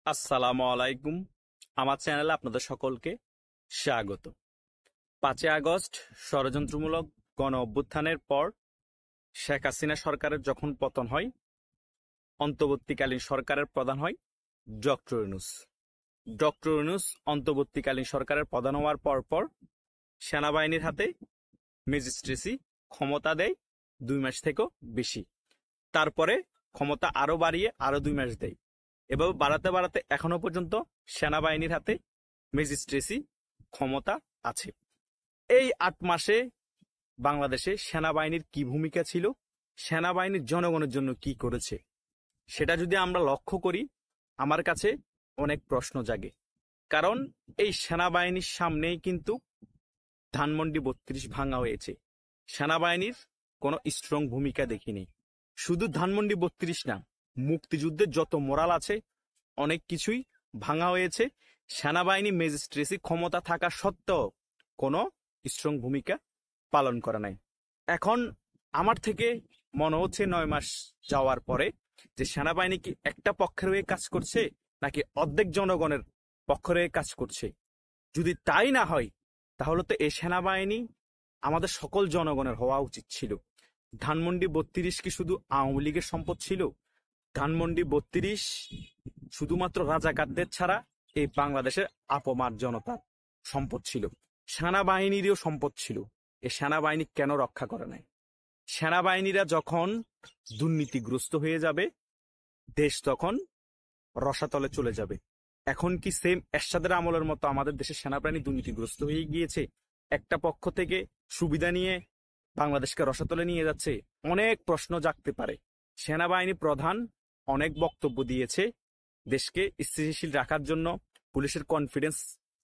আসসালামু আলাইকুম। আমার চ্যানেলে আপনাদের সকলকে স্বাগত। 5ই আগস্ট ষড়যন্ত্রমূলক গণ অভ্যুত্থানের পর শেখ হাসিনা সরকারের যখন পতন হয়, অন্তর্বর্তীকালীন সরকারের প্রধান হয় ডক্টর ইউনূস। ডক্টর ইউনূস অন্তর্বর্তীকালীন সরকারের প্রধান হওয়ার পর সেনাবাহিনীর হাতে ম্যাজিস্ট্রেসি ক্ষমতা দেয় 2 মাস থেকেও বেশি। তারপরে ক্ষমতা আরো বাড়িয়ে আরো 2 মাস দেয়। এভাবে বাড়াতে বাড়াতে এখনো পর্যন্ত সেনাবাহিনীর হাতে ম্যাজিস্ট্রেসি ক্ষমতা আছে। এই 8 মাসে বাংলাদেশে সেনাবাহিনীর কি ভূমিকা ছিল, সেনাবাহিনীর জনগণের জন্য কি করেছে, সেটা যদি আমরা লক্ষ্য করি, আমার কাছে অনেক প্রশ্ন জাগে। কারণ এই সেনাবাহিনীর সামনেই কিন্তু ধানমন্ডি 32 ভাঙা হয়েছে। সেনাবাহিনীর কোনো স্ট্রং ভূমিকা দেখিনি। শুধু ধানমন্ডি 32 না, মুক্তিযুদ্ধের যত মোরাল আছে অনেক কিছুই ভাঙা হয়েছে। সেনাবাহিনী ম্যাজিস্ট্রেসি ক্ষমতা থাকা সত্ত্বেও কোনো স্ট্রং ভূমিকা পালন করে নাই। এখন আমার থেকে মনে হচ্ছে 9 মাস যাওয়ার পরে যে সেনাবাহিনী কি একটা পক্ষের হয়ে কাজ করছে নাকি অর্ধেক জনগণের পক্ষের হয়ে কাজ করছে। যদি তাই না হয় তাহলে তো এই সেনাবাহিনী আমাদের সকল জনগণের হওয়া উচিত ছিল। ধানমন্ডি 32 কি শুধু আওয়ামী লীগের সম্পদ ছিল? ধানমন্ডি 32 শুধুমাত্র রাজাকারদের ছাড়া এই বাংলাদেশের আপমার জনতার সম্পদ ছিল, সেনাবাহিনীরও সম্পদ ছিল। এই সেনাবাহিনী কেন রক্ষা করে নাই? সেনাবাহিনীরা যখন দুর্নীতিগ্রস্ত হয়ে যাবে, দেশ তখন রসাতলে চলে যাবে। এখন কি সেম এরশাদের আমলের মতো আমাদের দেশের সেনাবাহিনী দুর্নীতিগ্রস্ত হয়ে গিয়েছে? একটা পক্ষ থেকে সুবিধা নিয়ে বাংলাদেশকে রসাতলে নিয়ে যাচ্ছে। অনেক প্রশ্ন জাগতে পারে। সেনাবাহিনী প্রধান অনেক বক্তব্য দিয়েছে দেশকে স্থিতিশীল রাখার জন্য, পুলিশের কনফিডেন্স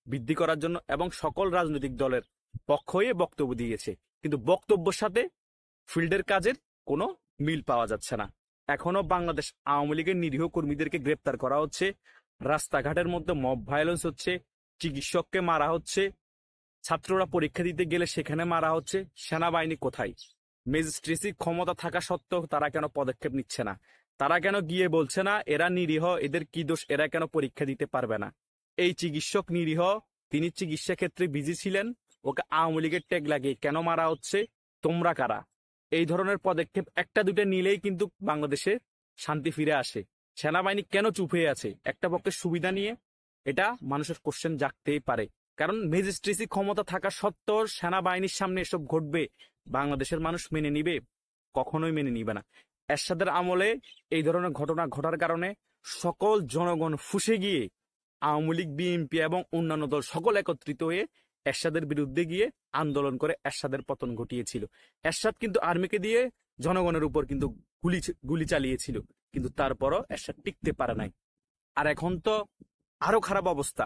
বৃদ্ধি করার জন্য, এবং সকল রাজনৈতিক দলের পক্ষ হয়ে বক্তব্য দিয়েছে। কিন্তু বক্তব্যের সাথে ফিল্ডের কাজের কোনো মিল পাওয়া যাচ্ছে না। এখনো বাংলাদেশ আওয়ামী লীগের নিরীহ কর্মীদেরকে গ্রেপ্তার করা হচ্ছে, রাস্তাঘাটের মধ্যে মব ভায়োলেন্স হচ্ছে, চিকিৎসককে মারা হচ্ছে, ছাত্ররা পরীক্ষা দিতে গেলে সেখানে মারা হচ্ছে। সেনাবাহিনী কোথায়? ম্যাজিস্ট্রেসি ক্ষমতা থাকা সত্ত্বেও তারা কেন পদক্ষেপ নিচ্ছে না? তারা কেন গিয়ে বলছে না এরা নিরীহ, এদের কি দোষ, এরা কেন পরীক্ষা দিতে পারবে না? এই চিকিৎসক নিরীহ, তিনি চিকিৎসা ক্ষেত্রে বিজি ছিলেন, ওকে আওয়ামী লীগের ট্যাগ লাগিয়ে কেন মারা হচ্ছে? তোমরা কারা? এই ধরনের পদক্ষেপ একটা দুটো নিলেই কিন্তু বাংলাদেশে শান্তি ফিরে আসে। সেনাবাহিনী কেন চুপ হয়ে আছে একটা পক্ষের সুবিধা নিয়ে? এটা মানুষের কোশ্চেন জাগতেই পারে। কারণ ম্যাজিস্ট্রেসি ক্ষমতা থাকা সত্ত্বেও সেনাবাহিনীর সামনে এসব ঘটবে, বাংলাদেশের মানুষ মেনে নিবে? কখনোই মেনে নিবে না। এরশাদের আমলে এই ধরনের ঘটনা ঘটার কারণে সকল জনগণ ফুঁসে গিয়ে আওয়ামী লীগ, বিএনপি এবং অন্যান্য দল সকল একত্রিত হয়ে এরশাদের বিরুদ্ধে গিয়ে আন্দোলন করে এরশাদের পতন ঘটিয়েছিল। এরশাদ কিন্তু আর্মিকে দিয়ে জনগণের উপর কিন্তু গুলি চালিয়েছিল, কিন্তু তারপরও এরশাদ টিকতে পারে নাই। আর এখন তো আরো খারাপ অবস্থা।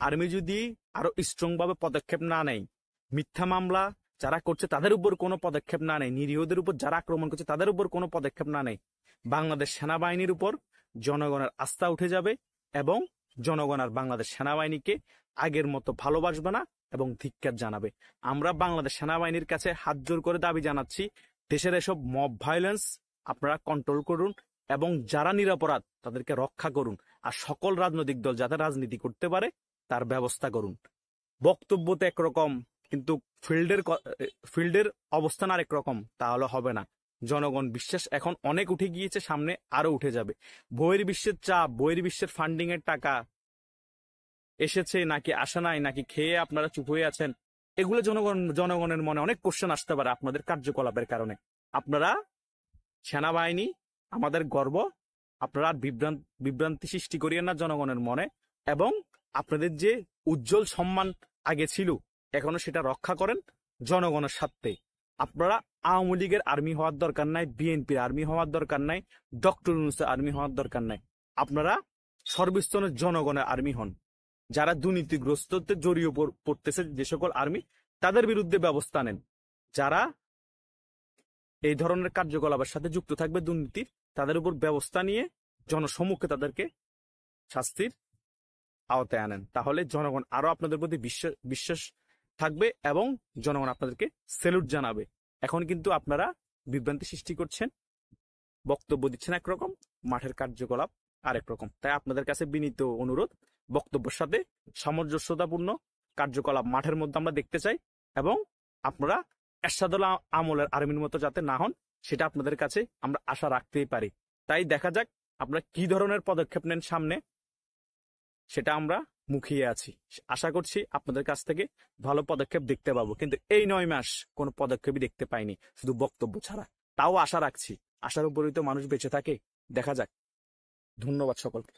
আর্মি যদি আরো স্ট্রং ভাবে পদক্ষেপ না নেয়, মিথ্যা মামলা যারা করছে তাদের উপর কোনো পদক্ষেপ না নেয়, নিরীহদের উপর যারা আক্রমণ করছে তাদের উপর কোনো পদক্ষেপ না নেয়, বাংলাদেশ সেনাবাহিনীর উপর জনগণের আস্থা উঠে যাবে এবং জনগণ আর বাংলাদেশ সেনাবাহিনীকে আগের মতো ভালোবাসবে না এবং ধিক্কার জানাবে। আমরা বাংলাদেশ সেনাবাহিনীর কাছে হাত জোর করে দাবি জানাচ্ছি, দেশের এসব মব ভায়োলেন্স আপনারা কন্ট্রোল করুন এবং যারা নিরপরাধ তাদেরকে রক্ষা করুন। আর সকল রাজনৈতিক দল যাতে রাজনীতি করতে পারে তার ব্যবস্থা করুন। বক্তব্য তো একরকম, কিন্তু ফিল্ডের অবস্থান আরেক রকম, তাহলে হবে না। জনগণ বিশ্বাস এখন অনেক উঠে গিয়েছে, সামনে আরো উঠে যাবে। বহির বিশ্বের চাপ, বহির বিশ্বের ফান্ডিং এর টাকা এসেছে নাকি আসে নাই, নাকি খেয়ে আপনারা চুপ হয়ে আছেন, এগুলো জনগণের মনে অনেক কোশ্চেন আসতে পারে আপনাদের কার্যকলাপের কারণে। আপনারা সেনাবাহিনী আমাদের গর্ব, আপনারা বিভ্রান্তি সৃষ্টি করিয়েন না জনগণের মনে, এবং আপনাদের যে উজ্জ্বল সম্মান আগে ছিল এখনো সেটা রক্ষা করেন জনগণের স্বার্থে। আপনারা আওয়ামী লীগের আর্মি হওয়ার দরকার নাই, বিএনপির আর্মি হওয়ার দরকার নাই, ডক্টর ইউনূসের আর্মি হওয়ার দরকার নাই। আপনারা সর্বস্তরের জনগণের আর্মি হন। যারা দুর্নীতিগ্রস্ততে জড়িয়ে পড়তেছে যে সকল আর্মি, তাদের বিরুদ্ধে ব্যবস্থা নেন। যারা এই ধরনের কার্যকলাপের সাথে যুক্ত থাকবে দুর্নীতির, তাদের উপর ব্যবস্থা নিয়ে জনসম্মুখে তাদেরকে শাস্তির আওতায় আনেন। তাহলে জনগণ আরো আপনাদের প্রতি বিশ্বাস থাকবে এবং জনগণ আপনাদেরকে স্যালুট জানাবে। এখন কিন্তু আপনারা বিভ্রান্তি সৃষ্টি করছেন, বক্তব্য দিচ্ছেন একরকম, মাঠের কার্যকলাপ আরেক রকম। তাই আপনাদের কাছে বিনীত অনুরোধ, বক্তব্যের সাথে সামঞ্জস্যতাপূর্ণ কার্যকলাপ মাঠের মধ্যে আমরা দেখতে চাই, এবং আপনারা এরশাদুল আমলের আর্মির মতো যাতে না হন সেটা আপনাদের কাছে আমরা আশা রাখতেই পারি। তাই দেখা যাক আপনারা কি ধরনের পদক্ষেপ নেন সামনে, সেটা আমরা মুখিয়ে আছি। আশা করছি আপনাদের কাছ থেকে ভালো পদক্ষেপ দেখতে পাবো, কিন্তু এই 9 মাস কোনো পদক্ষেপই দেখতে পাইনি, শুধু বক্তব্য ছাড়া। তাও আশা রাখছি, আশার উপরেই তো মানুষ বেঁচে থাকে। দেখা যাক। ধন্যবাদ সকলকে।